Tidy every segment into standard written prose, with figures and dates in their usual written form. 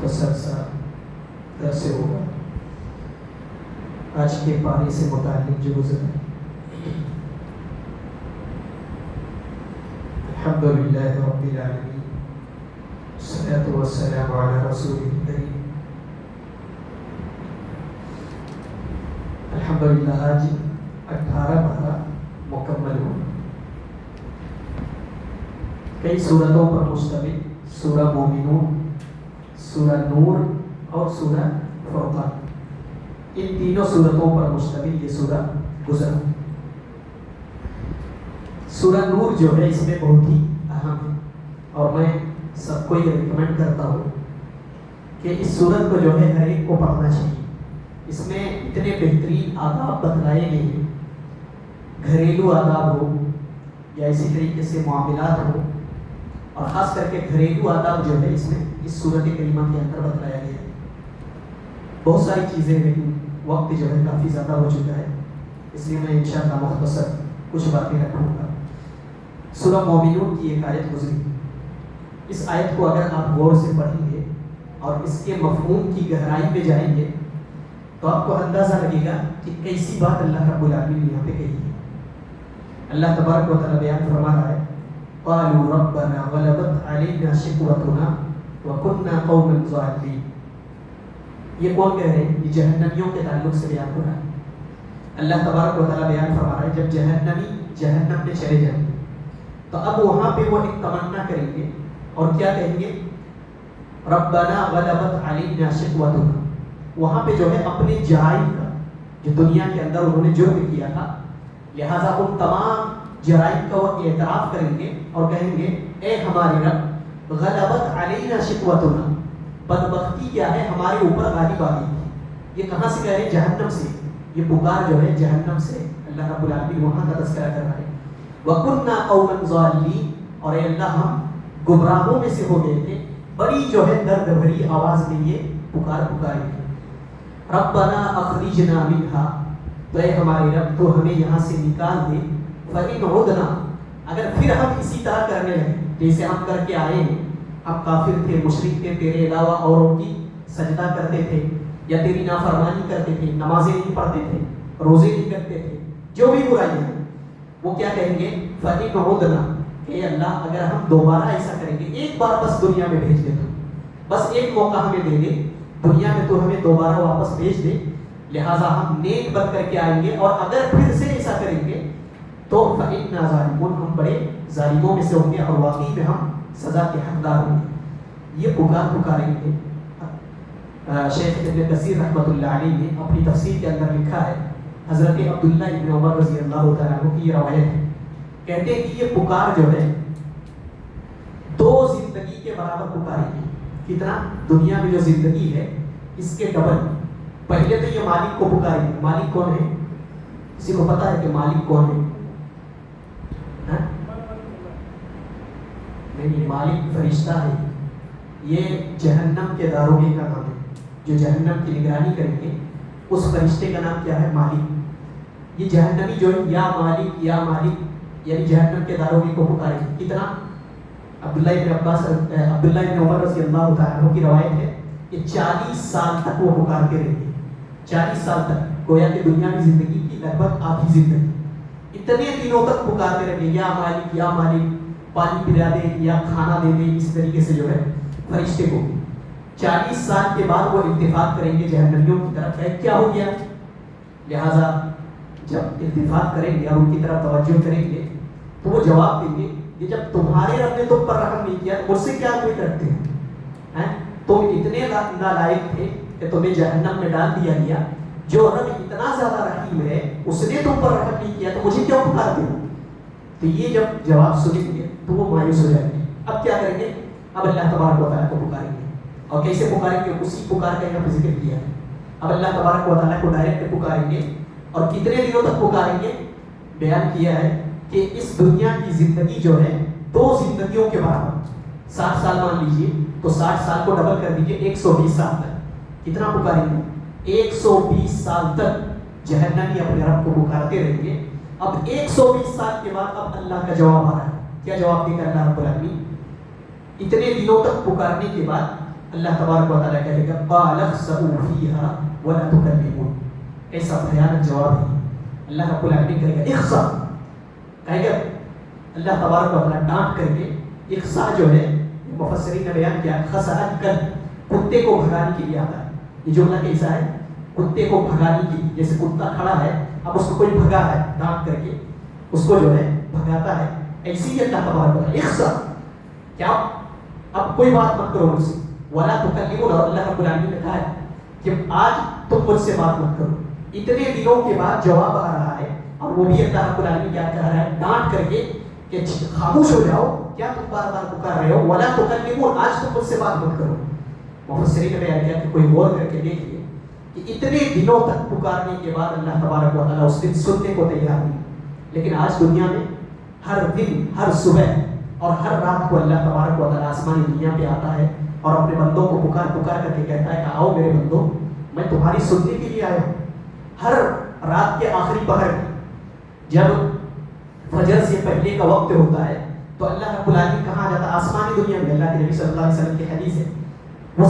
مختصر سا درس ہوگا آج کے پارے سے متعلق جو گزرا ہے۔ الحمد للہ رب العالمین، والصلاة والسلام علی رسول کریم۔ الحمدللہ آج 18 مکمل ہو، کئی سورتوں پر مشتمل سورہ مومنون، سورہ نور اور سورہ فرقان، ان تینوں سورتوں پر مشتمل یہ سورہ گزرا۔ سورہ نور جو ہے اس میں بہت ہی اہم ہے، اور میں سب کو یہ ریکمینڈ کرتا ہوں کہ اس سورت کو جو ہے ہر ایک کو پڑھنا چاہیے۔ اس میں اتنے بہترین آداب بتلائے گئے ہیں، گھریلو آداب ہو یا اسی طریقے سے معاملات ہو، اور خاص کر کے گھریلو آداب جو ہے اس میں اس سورت کریمہ کے اندر بتلایا گیا ہے۔ بہت ساری چیزیں، لیکن وقت جو ہے کافی زیادہ ہو چکا ہے، اس لیے میں انشاءاللہ مختصر کچھ باتیں رکھوں گا۔ سورہ مومنون کی ایک آیت گزری، اس آیت کو اگر آپ غور سے پڑھیں گے اور اس کے مفہوم کی گہرائی میں جائیں گے تو آپ کو اندازہ لگے گا کہ کیسی بات اللہ رب العالمین نے یہاں پہ کہی ہے۔ اللہ تبارک و تعالیٰ بیان فرما رہا ہے، قالوا ربنا غلبت علينا شقوتنا وكنا قوما ظالمين۔ یہ کون کہہ رہے ہیں؟ یہ جہنمیوں کے تعلق سے بیان ہو رہا ہے۔ اللہ تبارک و تعالیٰ بیان فرما رہا ہے جب جہنمی جہنم میں چلے جائیں گے تو اب وہاں پہ وہ ایک تمنا کریں گے اور کیا کہیں گے؟ ربنا غلبت علینا شقوتنا۔ وہاں پہ جو ہے اپنے جرائم کا، جو دنیا کے اندر انہوں نے جرم کیا تھا، لہٰذا ان تمام جرائم کا وہ اعتراف کریں گے اور کہیں گے اے ہمارے رب، غلبت علینا شقوتنا، بدبختی کیا ہے ہمارے اوپر غالب آ گئی تھی۔ یہ کہاں سے کہہ رہے ہیں؟ جہنم سے۔ یہ پکار جو ہے جہنم سے اللہ رب العالمین وہاں کا تذکرہ کر رہا ہے۔ وَكُنَّا قَوْمًا ظَالِمِينَ، اور اے اللہ ہم گمراہوں میں سے ہو گئے تھے۔ بڑی جو ہے درد بھری آواز میں یہ پکاری تھی۔ ربنا اخرجنا منہا، تو اے ہمارے رب تو ہمیں یہاں سے نکال دے۔ فَإِنْ عُدْنَا، اگر پھر ہم اسی طرح کرنے لگے جیسے ہم کر کے آئے ہیں، ہم کافر تھے، مشرک تھے، تیرے علاوہ اوروں کی سجدہ کرتے تھے یا تیری نافرمانی کرتے تھے، نمازیں نہیں پڑھتے تھے، روزے نہیں کرتے تھے، جو بھی برائی ہے، وہ کیا کہیں گے؟ فَإِنْ عُدْنَا، کہ اللہ اگر ہم دوبارہ ایسا کریں گے، ایک بار بس دنیا میں بھیج دے، تو بس ایک موقع ہمیں دے دے دنیا میں، تو ہمیں دوبارہ واپس بھیج دے، لہٰذا ہم نیک بن کر کے آئیں گے، اور اگر پھر سے ایسا کریں گے تو فَإِنَّا ظَالِمُونَ، ہم بڑے ظالموں میں سے ہوں گے اور واقعی میں ہم سزا کے حقدار ہوں گے۔ یہ پکاریں گے۔ شیخ ابن کثیر رحمۃ اللہ علیہ نے اپنی تفسیر کے اندر لکھا ہے، حضرت عبداللہ ابن عمر رضی اللہ تعالیٰ عنہ کی یہ روایت ہے، کہتے ہیں کہ یہ پکار جو ہے 2 زندگی کے برابر پکاریں گے۔ کتنا؟ دنیا میں جو زندگی ہے اس کے ڈبل۔ پہلے تو یہ مالک کو پکاریں گے۔ مالک کون ہے؟ کسی کو پتا ہے کہ مالک کون ہے؟ نہیں، مالک فرشتہ ہے، یہ جہنم کے داروغے کا نام ہے، جو جہنم کی نگرانی کریں گے اس فرشتے کا نام کیا ہے؟ مالک۔ یہ جہنمی جو ہے یا مالک یا مالک، یعنی جہنم کے داروغے کو پکاریں گے۔ کتنا؟ عبداللہ ابن عمر رضی اللہ تعالیٰ عنہ کی روایت ہے کہ 40 سال تک وہ پکارتے رہیں گے۔ 40 سال تک، گویا کہ دنیا کی زندگی کی لگ بھگ آدھی زندگی، اتنے دنوں تک پکارتے رہیں گے، یا مالک یا مالک، پانی پلا دے یا کھانا دے دے، اس طریقے سے جو ہے فرشتے کو۔ 40 سال کے بعد وہ التفات کریں گے جہنمیوں کی طرف، ہے کیا ہو گیا؟ لہٰذا جب التفات کریں گے اور ان کی طرف توجہ کریں گے تو وہ جواب دیں گے کہ جب تمہارے رب نے تم پر رحم نہیں کیا تو مجھ سے کیا کوئی کرتے ہیں؟ تم اتنے نالائق تھے کہ تمہیں جہنم میں ڈال دیا گیا، جو رب اتنا زیادہ رحیم ہے اس نے تم پر رحم نہیں کیا تو مجھے کیوں پکارتے ہو؟ تو یہ جب جواب سنیں گے تو وہ مایوس ہو جائیں گے۔ اب کیا کریں گے؟ اب اللہ تبارک و تعالیٰ کو پکاریں گے، اور کیسے پکاریں گے؟ اسی پکار کا یہاں پہ ذکر کیا ہے۔ اب اللہ تبارک و تعالیٰ کو ڈائریکٹ پکاریں گے، اور کتنے دنوں تک پکاریں گے؟ بیان کیا ہے کہ اس دنیا کی زندگی جو ہے 2 زندگیوں کے برابر، 60 سال مان لیجیے تو 60 سال کو ڈبل کر دیجیے، 120 سال تک کتنا پکاریں گے؟ 120 سال تک جہنمی اپنے رب کو پکارتے رہیں گے۔ اب 120 سال کے بعد اب اللہ کا جواب آ رہا ہے۔ کیا جواب دے گا اللہ رب العالمین؟ اتنے دنوں تک پکارنے کے بعد اللہ تبارک و تعالیٰ کہے گا قال اخسئوا فیہا ولا تکلمون. ایسا بھیانک جواب ہے. اللہ رب العالمین کہے گا اخسا، کہے گا اللہ تبارک و تعالیٰ ڈانٹ کر کے. اخسا جو ہے مفسرین نے بیان کیا خسا الکلب، کتے کو بھگانے کے لیے آتا ہے. یہ جملہ کیسا ہے؟ کتے کو بھگانے کے لیے. جیسے کتا کھڑا ہے، اب اس کو کوئی بھگا ہے ڈانٹ کر کے، اس کو جو ہے بھگاتا ہے. ایسی ہی اللہ تبارک و تعالیٰ اخسا، کیا اب کوئی بات مت کرو مجھ سے. ولا تکلمون، اور اللہ رب العالمین نے کہا ہے کہ آج تم مجھ سے بات مت کرو. اتنے دنوں کے بعد جواب آ رہا ہے، اور وہ بھی اللہ رب العالمین کیا کہہ رہا ہے ڈانٹ کر کے کہ خاموش ہو جاؤ، کیا تم بار بار پکار رہے ہو. ولا تکلمون، آج تم مجھ سے بات مت کرو. مفسرین نے بیان کیا کہ کوئی غور کر کے دیکھیے کہ اتنے دنوں تک پکارنے کے بعد اللہ تبارک و تعالیٰ اس دن سننے کو تیار نہیں. لیکن آج دنیا میں ہر دن، ہر صبح اور ہر رات کو اللہ تبارک و تعالیٰ آسمانی دنیا پہ آتا ہے اور اپنے بندوں کو پکار پکار کر کے کہتا ہے کہ آؤ میرے بندوں، میں تمہاری سننے کے لیے آیا ہوں. ہر رات کے آخری پہر جب فجر سے پہلے کا وقت ہوتا ہے تو اللہ رب العالمین کہاں جاتا ہے؟ آسمانی دنیا میں. اللہ کے نبی صلی اللہ علیہ وسلم کی حدیث ہے، وہ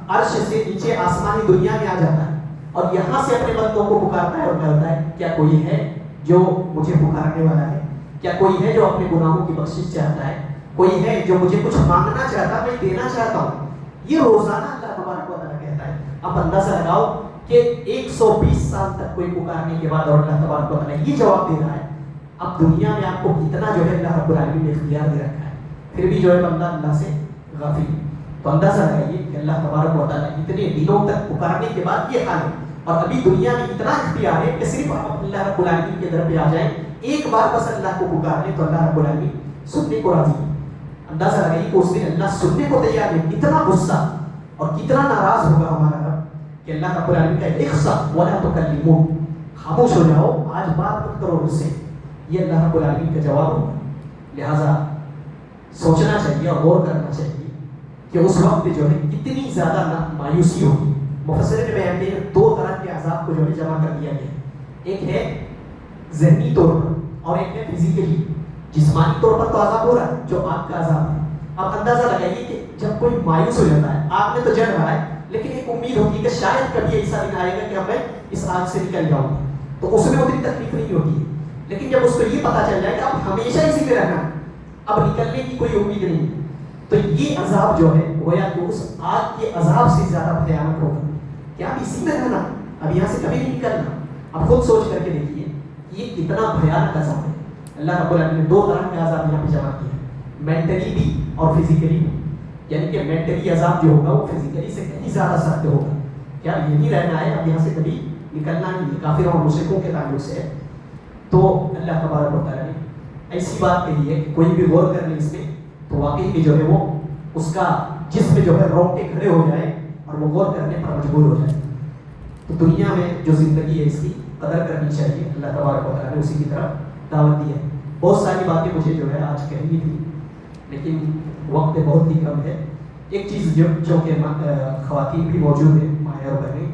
عرش سے نیچے آسمانی دنیا میں آ جاتا ہے اور یہاں سے اپنے بندوں کو پکارتا ہے اور کہتا ہے کیا کوئی ہے جو مجھے پکارنے والا ہے؟ کیا کوئی ہے جو اپنے گناہوں کی بخشش چاہتا ہے؟ کوئی ہے جو مجھے کچھ مانگنا چاہتا ہے؟ میں دینا چاہتا ہوں. یہ روزانہ اللہ تبارک و تعالیٰ کہتا ہے. اب اندازہ لگاؤ کہ 120 سال تک کوئی پکارنے کے بعد اور اللہ تبارک و تعالیٰ یہ جواب دے رہا ہے. اب دنیا میں آپ کو کتنا جو ہے اللہ رب العالمین نے اختیار دے رکھا ہے، پھر بھی جو ہے بندہ اللہ سے غافل ہے. تو اندازہ لگائیے کہ اللہ تبارک و تعالیٰ اتنے دنوں تک پکارنے کے بعد یہ حال ہے، اور ابھی دنیا میں اتنا اختیار ہے کہ صرف آپ اللہ رب العالمین کے در پہ آ جائیں، ایک بار بس اللہ کو پکار لیں تو اللہ رب العالمین سننے کو راضی ہے. اندازہ لگائیے کہ اس دن اللہ سننے کو تیار ہے. کتنا غصہ اور کتنا ناراض ہوگا ہمارا رب کہ اللہ رب العالمین کا اخسا ولا تکلمون، خاموش ہو جاؤ، آج بات مت کرو مجھ سے. یہ اللہ رب العالمین کا جواب ہوگا. لہٰذا سوچنا چاہیے اور غور کرنا چاہیے کہ اس وقت جو ہے کتنی زیادہ مایوسی ہوگی. مفسرین نے بیان کیا دو طرح کے عذاب کو جو ہے جمع کر دیا گیا. ایک ہے ذہنی طور پر اور ایک ہے فزیکلی. جسمانی طور پر تو عذاب ہو رہا ہے جو آگ کا عذاب ہے. اب اندازہ لگائیے کہ جب کوئی مایوس ہو جاتا ہے، آگ میں تو جل رہا ہے لیکن ایک امید ہوتی ہے کہ شاید کبھی ایسا دن آئے گا کہ اب میں اس آگ سے نکل جاؤں گا، تو اس میں اتنی تکلیف نہیں ہوتی ہے. لیکن جب اس کو یہ پتا چل جائے کہ اب ہمیشہ اسی میں رہنا ہے، اب نکلنے کی کوئی امید نہیں، تو یہ عذاب جو ہے گویا کہ اس آگ کے عذاب سے زیادہ بھیانک ہوگا. کیا اب اسی میں رہنا، اب یہاں سے کبھی نہیں نکلنا. اب خود سوچ کر کے دیکھیے یہ کتنا بھیانک عذاب ہے. اللہ رب العالمین نے دو طرح کے عذاب یہاں پہ جمع کیا ہے، مینٹلی بھی اور فزیکلی بھی. یعنی کہ مینٹلی عذاب جو ہوگا وہ فزیکلی سے کہیں زیادہ سخت ہوگا. کیا یہی رہنا ہے، اب یہاں سے کبھی نکلنا نہیں ہے. کافروں اور مشرکوں کے تعلق سے ہے. تو اللہ تبارک و تعالیٰ نے ایسی بات کہی ہے کہ کوئی بھی غور کر لے اس میں تو واقعی میں جو ہے وہ اس کا جسم جو ہے رونگٹے کھڑے ہو جائے اور وہ غور کرنے پر مجبور ہو جائے. تو دنیا میں جو زندگی ہے اس کی قدر کرنی چاہیے. اللہ تبارک و تعالیٰ نے اسی کی طرف دعوت دی ہے. بہت ساری باتیں مجھے جو ہے آج کہنی تھی لیکن وقت بہت ہی کم ہے. ایک چیز جو کہ خواتین بھی موجود ہیں، مائیں اور بہنیں،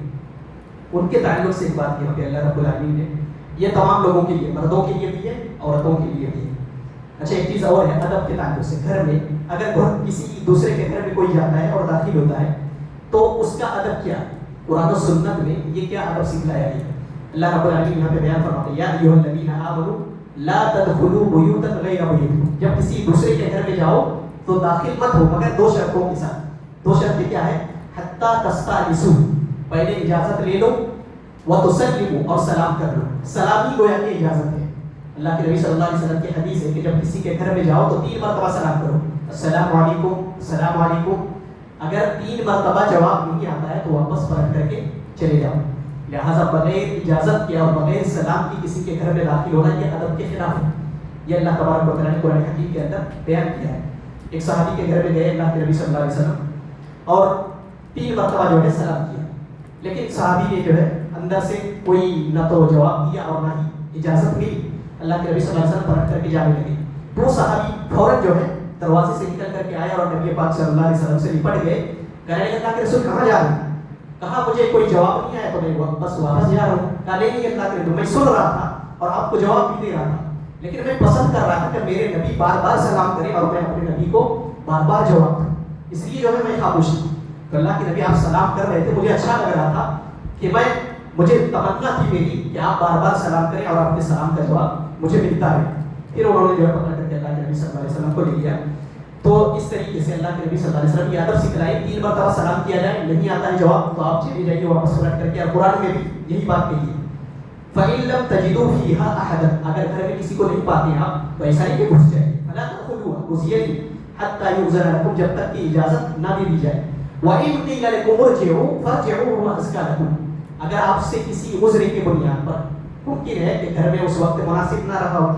ان کے تعلق سے ایک بات یہ کہ اللہ رب العالمین نے یہ تمام لوگوں کے لیے، مردوں کے لیے بھی ہے، عورتوں کے لیے بھی ہے. اچھا ایک چیز اور ہے ادب کے تعلق سے. گھر میں اگر کسی دوسرے کے گھر میں کوئی جاتا ہے اور داخل ہوتا ہے تو اس کا ادب کیا؟ قرآن و سنت میں یہ کیا ادب سکھلایا گیا؟ اللہ رب العالمین یہاں پہ بیان فرماتے ہیں یا ایھا الذین آمنوا لا تدخلوا بیوتا غیر بیوتکم. جب کسی دوسرے کے گھر میں جاؤ تو داخل مت ہو مگر دو شرطوں کے ساتھ. دو شرطیں کیا ہے؟ حتی تستأنسوا، پہلے اجازت لے لو، وتسلموا، اور سلام کر لو. سلام ہی گویا کہ اجازت ہے. اللہ کے نبی صلی اللہ علیہ وسلم کی حدیث ہے کہ جب کسی کے گھر میں جاؤ تو 3 مرتبہ سلام کرو، السلام علیکم السلام علیکم. اگر 3 مرتبہ جواب نہیں آتا ہے تو واپس پلٹ کر کے چلے جاؤ. لہٰذا بغیر اجازت کے اور بغیر سلام کی کسی کے گھر میں داخل ہونا یہ ادب کے خلاف ہے. یہ اللہ تبارک و تعالیٰ نے قرآن حکیم کے اندر بیان کیا ہے. ایک صحابی کے گھر میں گئے اللہ کے نبی صلی اللہ علیہ وسلم اور 3 مرتبہ جو ہے سلام کیا، لیکن صحابی نے جو ہے اندر سے کوئی نہ تو جواب دیا اور نہ ہی اجازت ملی. اللہ کے نبی صلی اللہ علیہ وسلم پلٹ کر کے جانے لگے. وہ صحابی فوراً جو ہے دروازے سے نکل کر کے آیا اور نبی پاک صلی اللہ علیہ وسلم سے لپٹ گئے. کہنے لگے اللہ کے رسول کہاں جا رہے ہیں؟ کہا مجھے کوئی جواب نہیں آیا تو میں بس واپس جا رہا ہوں. کہا نہیں اللہ کے رسول میں سن رہا تھا اور آپ کو جواب بھی دے رہا تھا لیکن میں پسند کر رہا تھا کہ میرے نبی بار بار سلام کریں اور میں اپنے نبی کو بار بار جواب دوں، اس لیے جو ہے میں خاموش ہوں. تو اللہ کے نبی آپ سلام کر رہے تھے, مجھے اچھا لگ رہا تھا کہ مجھے تمنا تھی میری کہ آپ بار بار سلام کریں اور آپ کے سلام کا جواب مجھے ملتا رہے. پھر انہوں نے جو ہے پکڑ کر کے اللہ کے نبی صلی اللہ علیہ وسلم کو لے لیا. تو اس طریقے سے اللہ کے نبی صلی اللہ علیہ وسلم کی ادب سکھلائی, 3 مرتبہ سلام کیا جائے, نہیں آتا ہے جواب تو آپ چلے جائیے واپس پلٹ کر کے. اور قرآن میں بھی یہی بات کہی ہے, فَإِن لَمْ تَجِدُوا فِيهَا أَحَدًا, اگر گھر میں کسی کو نہیں پاتے ہیں آپ تو ایسا ہی کہ گھس جائیے, فَلَا تَدْخُلُوهَا, گھسیے نہیں, حَتَّى يُؤْذَنَ لَكُمْ, جب تک کہ اجازت نہ دے دی جائے. وَإِن قِيلَ لَكُمُ ارْجِعُوا فَارْجِعُوا هُوَ أَزْكَىٰ لَكُمْ, اگر آپ سے کسی عذر کی بنیاد پر ممکن ہے کہ گھر میں اس وقت مناسب نہ رہا ہو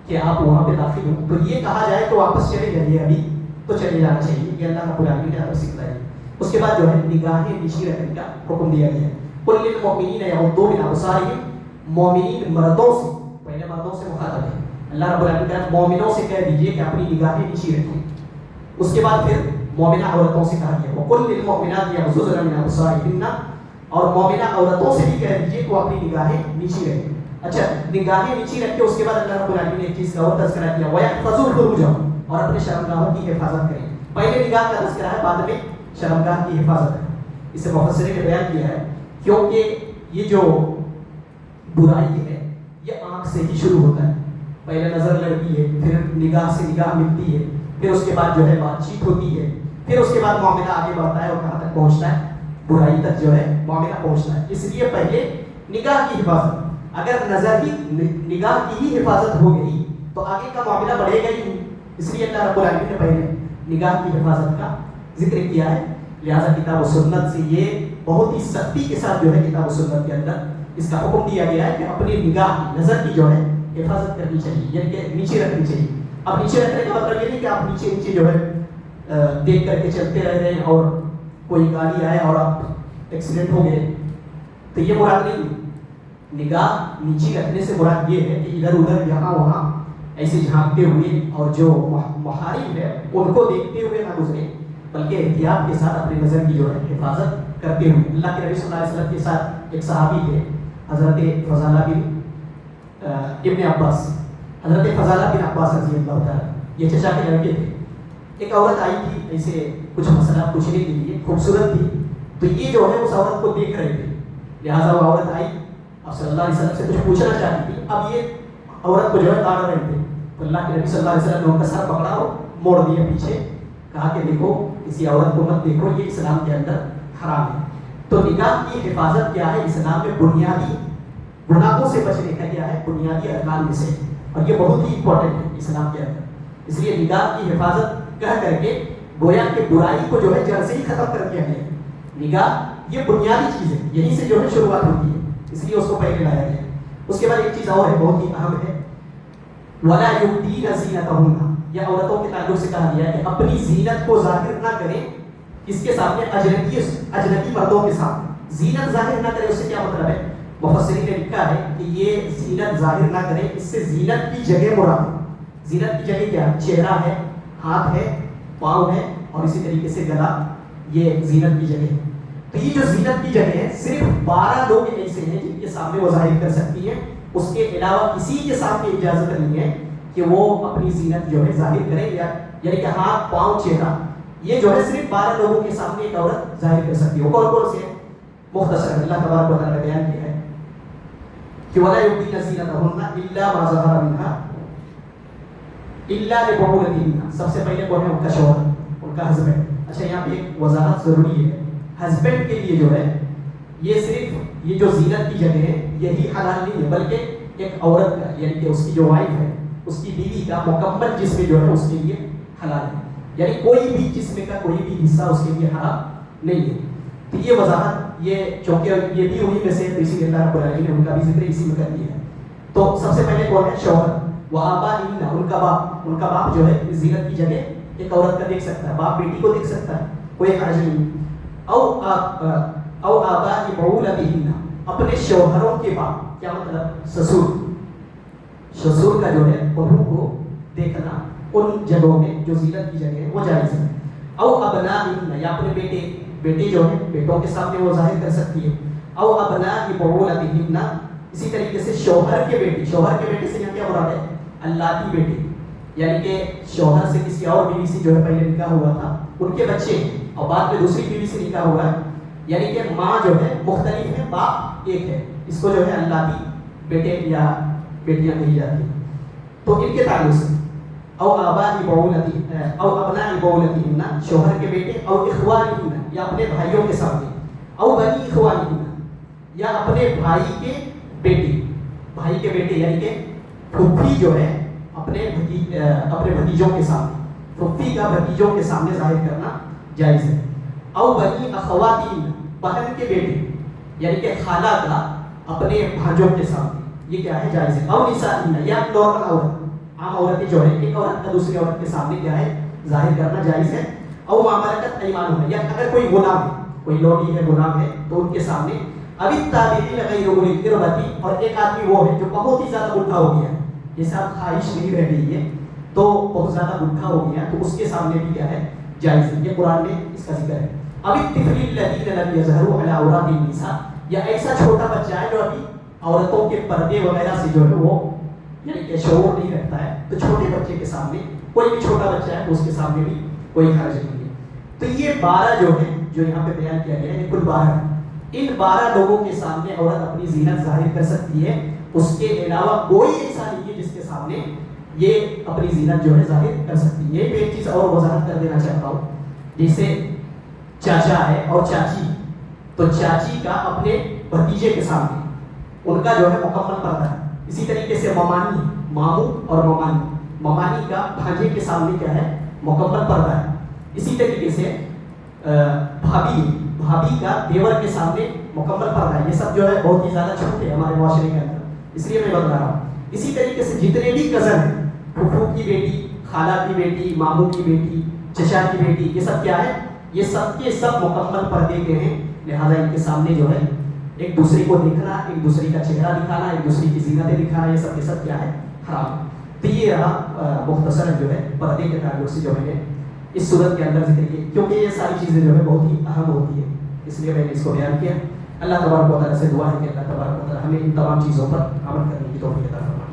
کہ آپ وہاں پہ داخل ہوں, تو یہ کہا جائے تو واپس چلے جائیے, ابھی تو چلے جانا چاہیے. یہ اللہ رب العالمین نے ادب سکھلائی. اس کے بعد جو ہے نگاہیں نیچی رکھنے کا حکم دیا گیا ہے. قُل لِّلْمُؤْمِنِينَ يَغُضُّوا مِنْ أَبْصَارِهِمْ, مومنین مردوں سے, پہلے مردوں سے مخاطب ہے اللہ رب العالمین نے مومنوں سے کہہ دیجئے کہ اپنی نگاہیں نیچی رکھیں. اس کے بعد پھر مومنہ عورتوں سے کہا گیا وَقُل لِّلْمُؤْمِنَاتِ يَغْضُضْنَ مِنْ أَبْصَارِهِنَّ, اور مومنہ عورتوں سے بھی کہہ دیجئے کہ وہ اپنی نگاہیں نیچی رکھیں. اچھا, نگاہیں نیچی رکھ کے اس کے بعد اللہ رب العالمین نے ایک چیز کا اور تذکرہ کیا, وَيَحْفَظُوا فُرُوجَهُمْ, اور اپنے شرمگاہوں کی حفاظت کریں. پہلے نگاہ کا تذکرہ ہے, بعد میں شرمگاہ کی حفاظت ہے. اسے مفسرین نے بیان کیا ہے کیونکہ یہ جو برائی ہے یہ آنکھ سے ہی شروع ہوتا ہے. پہلے نظر لڑتی ہے, پھر نگاہ سے نگاہ ملتی ہے, پھر اس کے بعد جو ہے بات چیت ہوتی ہے, پھر اس کے بعد معاملہ آگے بڑھتا ہے اور کہاں تک پہنچتا ہے, برائی تک جو ہے معاملہ پہنچتا ہے. اس لیے پہلے نگاہ کی حفاظت, اگر نظر ہی نگاہ کی ہی حفاظت ہو گئی تو آگے کا معاملہ بڑھے گا ہی نہیں. اس لیے اللہ رب العالمین نے پہلے نگاہ کی حفاظت کا ذکر کیا ہے. لہٰذا کتاب و سنت سے یہ بہت ہی سختی کے ساتھ جو ہے کتاب و سنت کے اندر اس کا حکم دیا گیا ہے کہ اپنی نگاہ نظر کی جو ہے حفاظت کرنی چاہیے, یعنی کہ نیچے رکھنی چاہیے. اب نیچے رکھنے کا مطلب یہ نہیں کہ آپ نیچے نیچے جو ہے دیکھ کر کے چلتے رہ رہے ہیں اور کوئی گاڑی آئے اور آپ ایکسیڈنٹ ہو گئے, تو یہ مراد نہیں. نگاہ نیچی رکھنے سے مراد یہ ہے کہ ادھر ادھر یہاں وہاں ایسے جھانکتے ہوئے اور جو محارم ہے ان کو دیکھتے ہوئے نہ گزرے, بلکہ احتیاط کے ساتھ اپنی نظر کی جو ہے حفاظت کرتے ہوئے. اللہ کے نبی صلی اللہ علیہ وسلم کے ساتھ ایک صحابی تھے, حضرت فضالہ بن ابن عباس, حضرت فضالہ بن عباس رضی اللہ تعالیٰ, یہ چچا کے لڑکے تھے. ایک عورت آئی تھی ایسے کچھ مسئلہ پوچھنے کے لیے, خوبصورت تھی, تو یہ جو ہے اس عورت کو دیکھ رہے تھے. لہٰذا وہ عورت آئی, اب صلی اللہ علیہ وسلم سے کچھ پوچھنا چاہتی تھی. اب یہ عورت کو جو ہے تاڑ رہے تھے, تو اللہ کے نبی صلی اللہ علیہ وسلم نے ان کا سر پکڑا اور موڑ دیا پیچھے, کہا کہ دیکھو کسی عورت کو مت دیکھو, یہ اسلام کے اندر حرام ہے. تو نگاہ کی حفاظت کیا ہے اسلام میں, بنیادی گناہوں سے بچنے کا کیا ہے, بنیادی ارکان میں سے, اور یہ بہت ہی امپورٹنٹ ہے اسلام کے اندر. اس لیے نگاہ کی حفاظت کہہ کر کے گویا کہ برائی کو جو ہے جڑ سے ہی ختم کر دیا گیا. نگاہ یہ بنیادی چیز ہے, یہیں سے جو ہے شروعات ہوتی ہے, اس لیے اس کو پہلے لایا گیا. اس کے بعد ایک چیز اور ہے بہت ہی اہم ہے, وَلَا يُبْدِينَ زِينَتَهُنَّ, یہ عورتوں کے تعلق سے کہا گیا ہے کہ اپنی زینت کو ظاہر نہ کریں. کس کے سامنے؟ اجنبی مردوں کے سامنے زینت ظاہر نہ کرے. اس سے کیا مطلب ہے؟ مفسرین نے لکھا ہے کہ یہ زینت ظاہر نہ کرے, اس سے زینت کی جگہ مراد ہے. زینت کی جگہ کیا؟ چہرہ ہے, ہاتھ ہے, پاؤں ہے, اور اسی طریقے سے گلا, یہ زینت کی جگہ ہے. تو یہ جو زینت کی جگہ ہے صرف 12 لوگ ایسے ہیں جن کے سامنے وہ ظاہر کر سکتی ہیں. اس کے علاوہ کسی کے سامنے اجازت نہیں ہے کہ وہ اپنی زینت جو ہے ظاہر کرے, یعنی کہ ہاتھ, پاؤں, چہرہ, یہ جو ہے صرف 12 لوگوں کے سامنے ایک عورت ظاہر کر سکتی ہے. کون کون سے ہیں؟ مختصر اللہ تبارک و تعالیٰ نے بیان کیا ہے کہ وَلَا يُبْدِينَ زِينَتَهُنَّ إِلَّا مَا ظَهَرَ مِنْهَا إِلَّا لِبُعُولَتِهِنَّ. سب سے پہلے کون ہے؟ ان کا شوہر, ان کا ہسبینڈ. اچھا, یہاں پہ ایک وضاحت ضروری ہے. ہسبینڈ کے لیے جو ہے یہ صرف یہ جو زینت کی جگہ ہے یہی حلال نہیں ہے, بلکہ ایک عورت کا, یعنی کہ اس کی جو وائف ہے, اس کی بیوی کا مکمل جسم جو ہے اس کے لیے حلال ہے. یعنی کوئی بھی جسم کا کوئی بھی حصہ اس کے لیے حرام نہیں ہے. تو یہ وضاحت, یہ چونکہ یہ بھی انہیں میں سے, اسی لیے اللہ رب العالمین نے ان کا بھی ذکر اسی میں کر دیا ہے. تو سب سے پہلے کون ہے؟ شوہر. وآبائہن, ان کا باپ. ان کا باپ جو ہے زینت کی جگہ ایک عورت کا دیکھ سکتا ہے, باپ بیٹی کو دیکھ سکتا ہے, کوئی حرج نہیں. او آباء بعولتہن, اپنے شوہروں کے باپ. کیا مطلب؟ سسر. سسر کا جو ہے بہو کو دیکھنا ان جگہوں میں جو زینت کی جگہ ہے وہ جائز ہے. او ابنائہن, یا اپنے بیٹے جو ہے بیٹوں کے سامنے وہ ظاہر کر سکتی ہے. او ابناء بعولتہن, اسی طریقے سے شوہر کے بیٹے. شوہر کے بیٹے سے یہاں کیا مراد ہے؟ اللہ کی بیٹی, یعنی کہ شوہر سے کسی اور بیوی سے جو ہے پہلے نکاح ہوا تھا ان کے بچے ہیں, اور بعد میں دوسری بیوی سے نکاح ہوا ہے، یعنی کہ ماں جو ہے مختلف ہے، باپ ایک ہے، اس کو جو ہے اللہ کی بیٹے یا بیٹیاں کہی جاتی ہیں. تو ان کے تعلق سے او آباء بعولتی او ابناء بعولتہن، شوہر کے بیٹے، او اخوانہن یا اپنے بھائیوں کے سامنے، او بنی اخوانہن یا اپنے بھائی کے بیٹے، بھائی کے بیٹے یعنی کہ پھوپھی جو ہے اپنے بھتیجوں کے سامنے، پھوپھی کا بھتیجوں کے سامنے ظاہر کرنا جائز ہے. او بنی اخواتہن، بہن کے بیٹے یعنی کہ خالہ کا اپنے بھانجوں کے سامنے، یہ کیا ہے جائز ہے. او نسائہن یا نارمل عورت، عام عورتیں جو ہے ایک عورت کا دوسری عورت کے سامنے کیا ہے ظاہر کرنا جائز ہے. او ما ملکت ایمانہم، یا اگر کوئی غلام ہے، کوئی لوڈی ہے، غلام ہے، تو ان کے سامنے. اب التابعین غیر اولی الاربۃ، اور ایک آدمی وہ ہے جو بہت ہی زیادہ بڈھا ہو گیا ہے، جیسے اب خواہش نہیں رہ گئی ہے تو بہت زیادہ بڈھا ہو گیا، تو اس کے سامنے بھی کیا ہے جائز ہے. یہ قرآن میں اس کا ذکر ہے. اب الطفل الذین لم یظہروا علی عورات النساء، یا ایسا چھوٹا بچہ ہے جو ابھی عورتوں کے پردے وغیرہ سے جو ہے وہ یعنی کہ شعور نہیں رکھتا ہے، تو چھوٹے بچے کے سامنے، کوئی بھی چھوٹا بچہ ہے تو اس کے سامنے بھی کوئی حرج نہیں ہے. تو یہ 12 جو ہے جو یہاں پہ بیان کیا گیا ہے، یہ کل 12 ہے. ان 12 لوگوں کے سامنے عورت اپنی زینت ظاہر کر سکتی ہے، اس کے علاوہ کوئی ایسا نہیں ہے جس کے سامنے یہ اپنی زینت جو ہے ظاہر کر سکتی ہے. یہ بھی ایک چیز اور وضاحت کر دینا چاہتا ہوں، جیسے چاچا ہے اور چاچی، تو چاچی کا اپنے بھتیجے کے سامنے ان کا جو ہے مکمل پردہ ہے. اسی طریقے سے ممانی، ماموں اور ممانی، ممانی کا بھانجے کے سامنے کیا ہے مکمل پردہ ہے. اسی طریقے سے بھابھی، بھابھی کا دیور کے سامنے مکمل پردہ ہے. یہ سب جو ہے بہت ہی زیادہ چھوٹے ہمارے معاشرے کے اندر، اس لیے میں بتا رہا ہوں. اسی طریقے سے جتنے بھی کزن ہیں، پھوپھو کی بیٹی، خالہ کی بیٹی، ماموں کی بیٹی، چچا کی بیٹی، یہ سب کیا ہے، یہ سب کے سب مکمل پردے کے ہیں. لہٰذا ان کے سامنے جو ہے ایک دوسرے کو دیکھنا، ایک دوسرے کا چہرہ دکھانا، ایک دوسرے کی زینتیں دکھانا، یہ سب کے سب کیا ہے حرام. تو یہ رہا مختصر جو ہے پردے کے تعلق سے جو میں نے اس صورت کے اندر ذکر کیا، کیونکہ یہ ساری چیزیں جو ہے بہت ہی اہم ہوتی ہے، اس لیے میں نے اس کو بیان کیا. اللہ تبارک و تعالیٰ سے دعا ہے کہ اللہ تبارک و تعالیٰ ہمیں ان تمام چیزوں پر عمل کرنے کی توفیق عطا فرمائے.